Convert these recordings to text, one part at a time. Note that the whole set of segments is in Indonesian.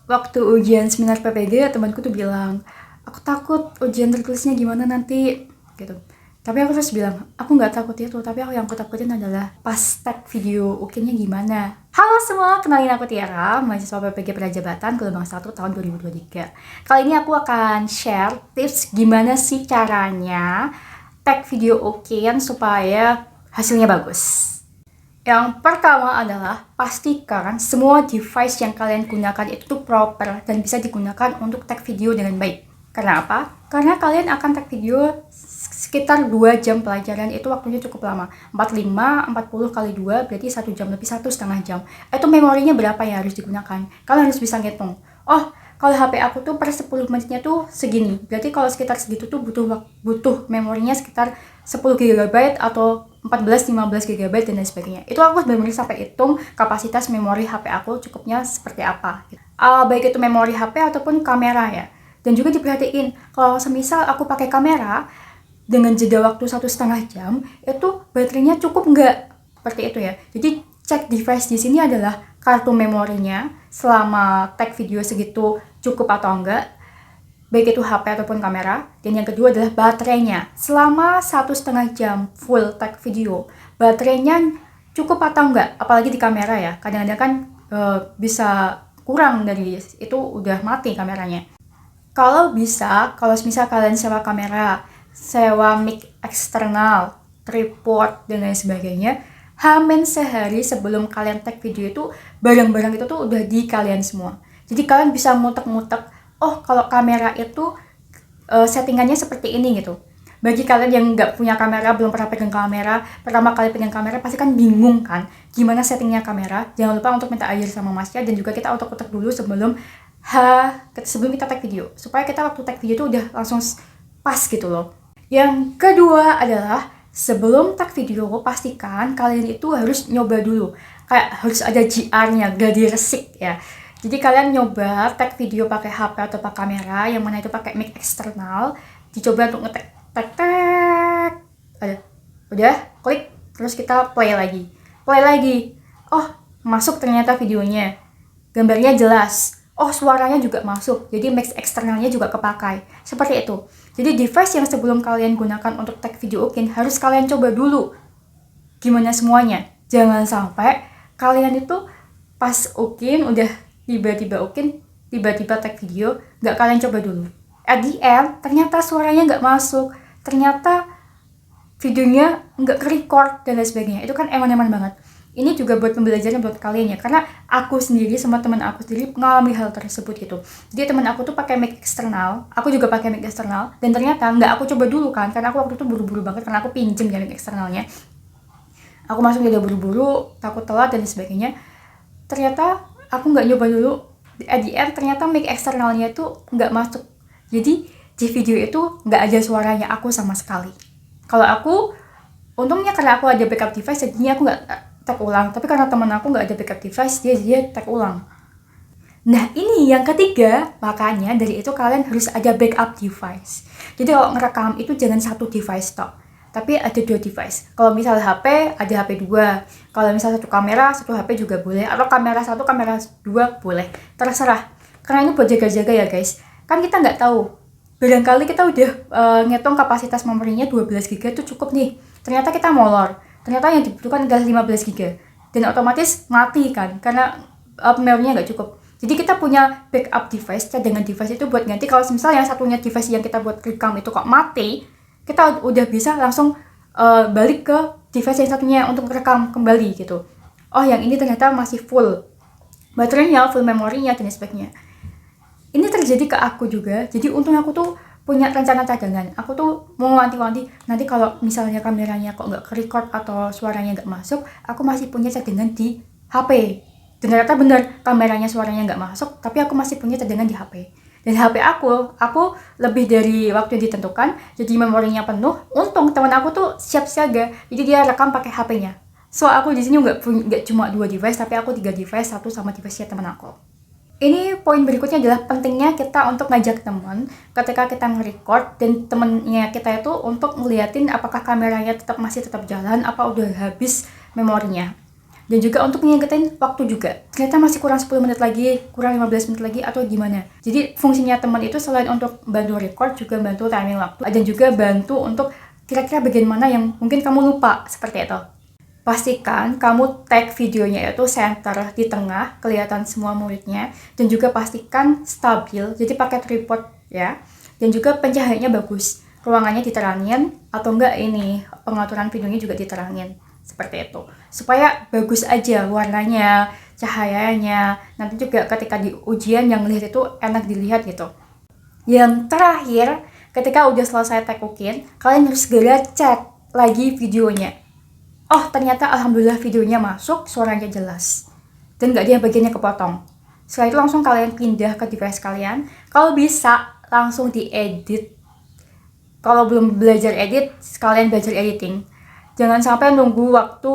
waktu ujian seminar PPG temanku tuh bilang, aku takut ujian tertulisnya gimana nanti gitu. Tapi aku terus bilang, aku nggak takut itu, tapi aku yang aku takutin adalah pas tag video UKIN-nya gimana. Halo semua, kenalin aku Tiara, mahasiswa PPG Prajabatan gelombang 1 tahun 2023. Kali ini aku akan share tips gimana sih caranya tag video UKIN supaya hasilnya bagus. Yang pertama adalah pastikan semua device yang kalian gunakan itu proper dan bisa digunakan untuk tag video dengan baik. Karena apa? Karena kalian akan tag video sekitar 2 jam pelajaran, itu waktunya cukup lama. 45, 40 kali 2 berarti 1 jam lebih, 1,5 jam. Itu memorinya berapa yang harus digunakan? Kalian harus bisa ngitung. Oh, kalau HP aku tuh per 10 menitnya tuh segini. Berarti kalau sekitar segitu tuh butuh memorinya sekitar 10 GB atau 14-15 GB dan lain sebagainya. Itu aku benar-benar sampai hitung kapasitas memori HP aku cukupnya seperti apa. Baik itu memori HP ataupun kamera ya. Dan juga diperhatiin, kalau semisal aku pakai kamera dengan jeda waktu 1,5 jam, itu baterainya cukup nggak? Seperti itu ya. Jadi cek device di sini adalah kartu memorinya selama tag video segitu cukup atau enggak, baik itu HP ataupun kamera. Dan yang kedua adalah baterainya. Selama 1,5 jam full tag video, baterainya cukup atau enggak? Apalagi di kamera ya, kadang-kadang kan bisa kurang dari itu, udah mati kameranya. Kalau bisa, kalau misal kalian sewa kamera, sewa mic eksternal, tripod, dan lain sebagainya, hamin sehari sebelum kalian tag video itu, barang-barang itu tuh udah di kalian semua. Jadi kalian bisa mutek-mutek, oh kalau kamera itu settingannya seperti ini gitu. Bagi kalian yang nggak punya kamera, belum pernah pegang kamera, pertama kali pegang kamera pasti kan bingung kan gimana settingnya kamera. Jangan lupa untuk minta ajar sama masnya, dan juga kita otak-otak dulu sebelum kita tag video, supaya kita waktu tag video itu udah langsung pas gitu loh. Yang kedua adalah sebelum tag video, pastikan kalian itu harus nyoba dulu. Kayak harus ada GR-nya, gladi resik ya. Jadi kalian nyoba tag video pakai HP atau pakai kamera, yang mana itu pakai mic eksternal, dicoba untuk nge-tag, ada, udah, klik, terus kita play lagi. Oh, masuk ternyata videonya, gambarnya jelas. Oh, suaranya juga masuk, jadi mic eksternalnya juga kepakai. Seperti itu. Jadi device yang sebelum kalian gunakan untuk tag video UKIN harus kalian coba dulu gimana semuanya. Jangan sampai kalian itu pas UKIN, udah tiba-tiba UKIN, tiba-tiba tag video, nggak kalian coba dulu. At the end, ternyata suaranya nggak masuk, ternyata videonya nggak ke-record, dan lain sebagainya. Itu kan eman-eman banget. Ini juga buat pembelajaran buat kalian ya, karena aku sendiri sama teman aku sendiri mengalami hal tersebut gitu. Jadi teman aku tuh pakai mic eksternal, aku juga pakai mic eksternal, dan ternyata nggak aku coba dulu kan, karena aku waktu itu buru-buru banget, karena aku pinjem ya mic eksternalnya. Aku masuk udah buru-buru, takut telat dan sebagainya. Ternyata aku nggak nyoba dulu, at the end ternyata mic eksternalnya tuh nggak masuk. Jadi di video itu nggak ada suaranya aku sama sekali. Kalau aku, untungnya karena aku ada backup device, jadinya aku nggak tag ulang. Tapi karena teman aku nggak ada backup device, dia tag ulang. Nah ini yang ketiga, makanya dari itu kalian harus ada backup device. Jadi kalau ngerekam itu jangan satu device tok, tapi ada 2 device. Kalau misal HP, ada HP 2. Kalau misal satu kamera, satu HP juga boleh. Atau kamera 1, kamera 2 boleh. Terserah. Karena ini buat jaga-jaga ya guys. Kan kita nggak tahu. Barangkali kita udah ngitung kapasitas memorinya 12 GB itu cukup nih. Ternyata kita molor. Ternyata yang dibutuhkan adalah 15 GB. Dan otomatis mati kan. Karena memorinya nggak cukup. Jadi kita punya backup device, cadangan device itu buat ganti. Kalau misalnya yang satunya device yang kita buat rekam itu kok mati, kita udah bisa langsung balik ke device yang satunya untuk rekam kembali gitu. Oh, yang ini ternyata masih full baterainya, full memorinya, dan sebagainya. Ini terjadi ke aku juga. Jadi untung aku tuh punya rencana cadangan. Aku tuh mau wanti-wanti, nanti kalau misalnya kameranya kok nggak ke-record atau suaranya nggak masuk, aku masih punya cadangan di HP. Dan ternyata bener, kameranya suaranya nggak masuk, tapi aku masih punya cadangan di HP. Dan HP aku lebih dari waktu yang ditentukan, jadi memorinya penuh. Untung teman aku tuh siap siaga, jadi dia rekam pakai HP-nya. So aku di sini nggak cuma 2 device, tapi aku 3 device, satu sama device-nya teman aku. Ini poin berikutnya adalah pentingnya kita untuk ngajak teman ketika kita nge-record, dan temennya kita itu untuk ngeliatin apakah kameranya masih tetap jalan, apa udah habis memorinya. Dan juga untuk ngingetin waktu juga. Ternyata masih kurang 10 menit lagi, kurang 15 menit lagi atau gimana. Jadi fungsinya teman itu selain untuk bantu record, juga bantu timing waktu. Dan juga bantu untuk kira-kira bagian mana yang mungkin kamu lupa, seperti itu. Pastikan kamu tag videonya itu center di tengah, kelihatan semua muridnya. Dan juga pastikan stabil, jadi pakai tripod ya. Dan juga pencahayaannya bagus. Ruangannya diterangin, atau enggak ini, pengaturan videonya juga diterangin. Seperti itu. Supaya bagus aja warnanya, cahayanya. Nanti juga ketika di ujian yang lihat itu enak dilihat gitu. Yang terakhir, ketika udah selesai tegukin, kalian harus segera cek lagi videonya. Oh, ternyata alhamdulillah videonya masuk, suaranya jelas. Dan nggak ada yang bagiannya kepotong. Setelah itu langsung kalian pindah ke device kalian. Kalau bisa, langsung diedit. Kalau belum belajar edit, kalian belajar editing. Jangan sampai nunggu waktu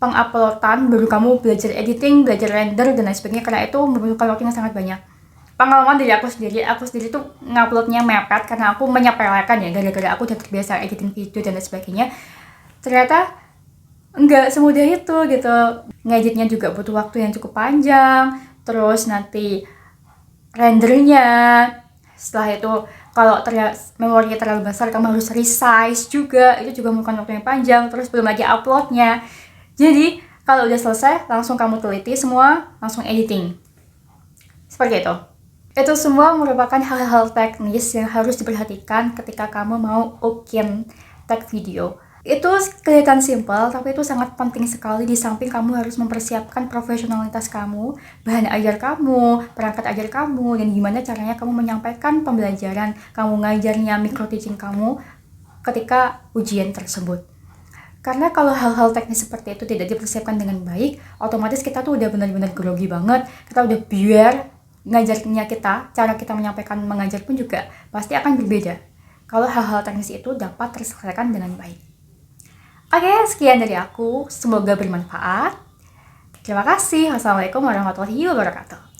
penguploadan baru kamu belajar editing, belajar render, dan lain sebagainya. Karena itu membutuhkan waktu yang sangat banyak. Pengalaman dari aku sendiri tuh nguploadnya mepet karena aku menyepelekan ya, gara-gara aku udah terbiasa editing video dan lain sebagainya. Ternyata nggak semudah itu gitu. Ngeditnya juga butuh waktu yang cukup panjang, terus nanti rendernya, setelah itu kalau memorinya terlalu besar kamu harus resize juga, itu juga memakan waktu yang panjang, terus belum lagi uploadnya. Jadi kalau udah selesai langsung kamu teliti semua, langsung editing, seperti itu. Itu semua merupakan hal-hal teknis yang harus diperhatikan ketika kamu mau tag video. Itu kelihatan simpel, tapi itu sangat penting sekali. Di samping kamu harus mempersiapkan profesionalitas kamu, bahan ajar kamu, perangkat ajar kamu, dan gimana caranya kamu menyampaikan pembelajaran kamu, ngajarnya, micro teaching kamu ketika ujian tersebut. Karena kalau hal-hal teknis seperti itu tidak dipersiapkan dengan baik, otomatis kita tuh udah benar-benar grogi banget, kita udah biar ngajarnya kita, cara kita menyampaikan mengajar pun juga pasti akan berbeda kalau hal-hal teknis itu dapat terselesaikan dengan baik. Oke, sekian dari aku. Semoga bermanfaat. Terima kasih. Wassalamualaikum warahmatullahi wabarakatuh.